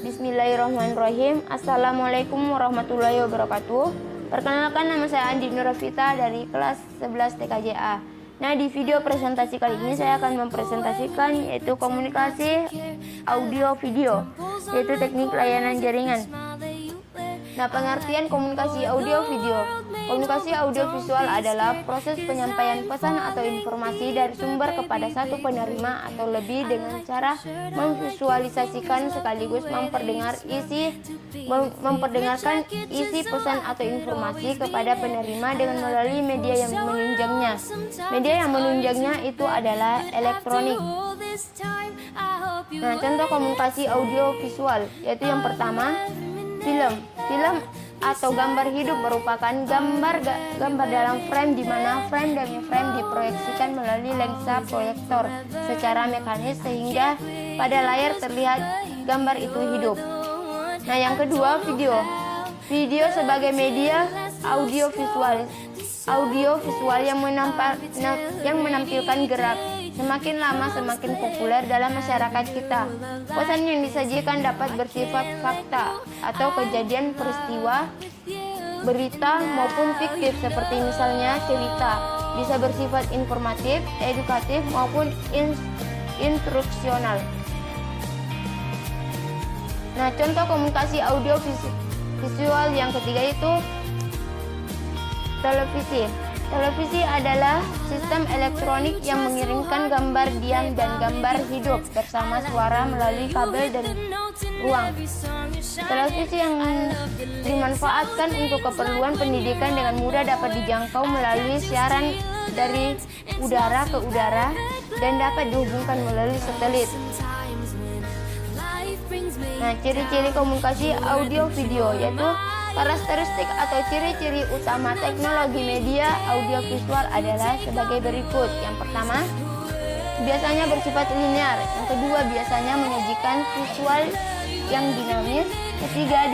Bismillahirrahmanirrahim. Assalamualaikum warahmatullahi wabarakatuh. Perkenalkan, nama saya Andi Nurafita dari kelas 11 TKJA. Nah, di video presentasi kali ini saya akan mempresentasikan yaitu komunikasi audio video, yaitu teknik layanan jaringan. Nah, pengertian komunikasi audio video. Komunikasi audio visual adalah proses penyampaian pesan atau informasi dari sumber kepada satu penerima atau lebih dengan cara memvisualisasikan sekaligus memperdengarkan isi pesan atau informasi kepada penerima dengan melalui media yang menunjangnya. Media yang menunjangnya itu adalah elektronik. Nah, contoh komunikasi audio visual yaitu yang pertama, film atau gambar hidup merupakan gambar dalam frame di mana frame demi frame diproyeksikan melalui lensa proyektor secara mekanis sehingga pada layar terlihat gambar itu hidup. Nah, yang kedua, video sebagai media audio visual yang menampilkan gerak. Semakin lama semakin populer dalam masyarakat kita. Pesan yang disajikan dapat bersifat fakta atau kejadian peristiwa, berita maupun fiktif seperti misalnya cerita. Bisa bersifat informatif, edukatif maupun instruksional. Nah, contoh komunikasi audio visual yang ketiga itu televisi. Televisi adalah sistem elektronik yang mengirimkan gambar diam dan gambar hidup bersama suara melalui kabel dan ruang. Televisi yang dimanfaatkan untuk keperluan pendidikan dengan mudah dapat dijangkau melalui siaran dari udara ke udara dan dapat dihubungkan melalui satelit. Nah, ciri-ciri komunikasi audio video yaitu karakteristik atau ciri-ciri utama teknologi media audio visual adalah sebagai berikut. Yang pertama, biasanya bersifat linear. Yang kedua, biasanya menyajikan visual yang dinamis. Ketiga,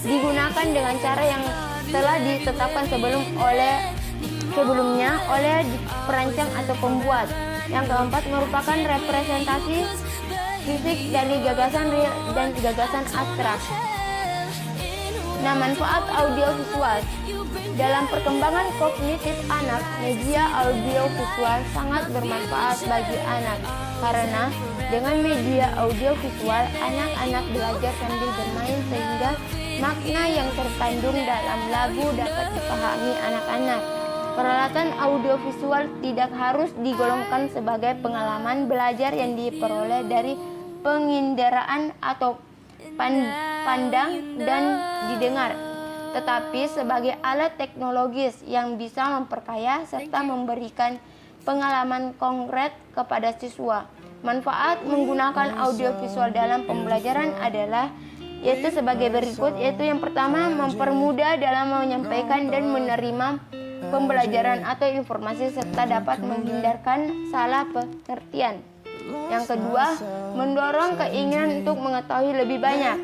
digunakan dengan cara yang telah ditetapkan sebelumnya oleh perancang atau pembuat. Yang keempat, merupakan representasi fisik dari gagasan real dan gagasan abstrak. Nah, manfaat audio visual dalam perkembangan kognitif anak, media audio visual sangat bermanfaat bagi anak karena dengan media audio visual anak-anak belajar sambil bermain sehingga makna yang terkandung dalam lagu dapat dipahami anak-anak. Peralatan audio visual tidak harus digolongkan sebagai pengalaman belajar yang diperoleh dari penginderaan atau pandang dan didengar, tetapi sebagai alat teknologis yang bisa memperkaya serta memberikan pengalaman konkret kepada siswa. Manfaat menggunakan audiovisual dalam pembelajaran adalah yaitu sebagai berikut, yaitu yang pertama, mempermudah dalam menyampaikan dan menerima pembelajaran atau informasi serta dapat menghindarkan salah pengertian. Yang kedua, mendorong keinginan untuk mengetahui lebih banyak.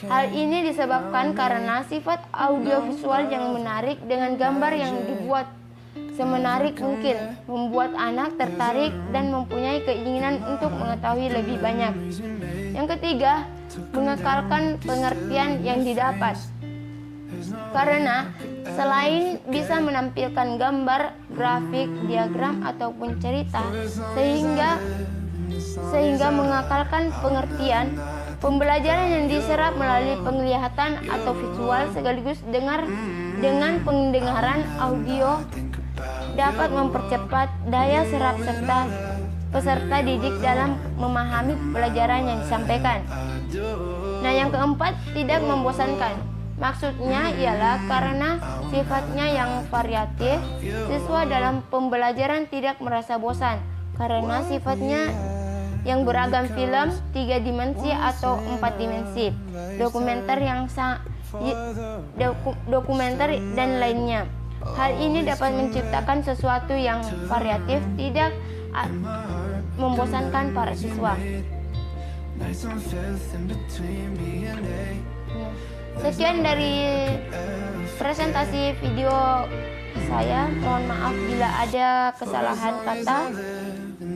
Hal ini disebabkan karena sifat audiovisual yang menarik dengan gambar yang dibuat semenarik mungkin, membuat anak tertarik dan mempunyai keinginan untuk mengetahui lebih banyak. Yang ketiga, mengekalkan pengertian yang didapat. Karena selain bisa menampilkan gambar, grafik, diagram ataupun cerita sehingga mengekalkan pengertian, pembelajaran yang diserap melalui penglihatan atau visual sekaligus dengan pendengaran audio dapat mempercepat daya serap serta peserta didik dalam memahami pelajaran yang disampaikan. Nah, yang keempat, tidak membosankan. Maksudnya ialah karena sifatnya yang variatif, siswa dalam pembelajaran tidak merasa bosan karena sifatnya yang beragam, film 3 dimensi atau 4 dimensi, dokumenter dan lainnya. Hal ini dapat menciptakan sesuatu yang variatif, tidak membosankan para siswa. Sekian dari presentasi video saya. Mohon maaf bila ada kesalahan kata,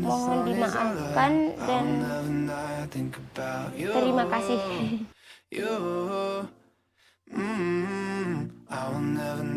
mohon dimaafkan dan Terima kasih. You, I will never know.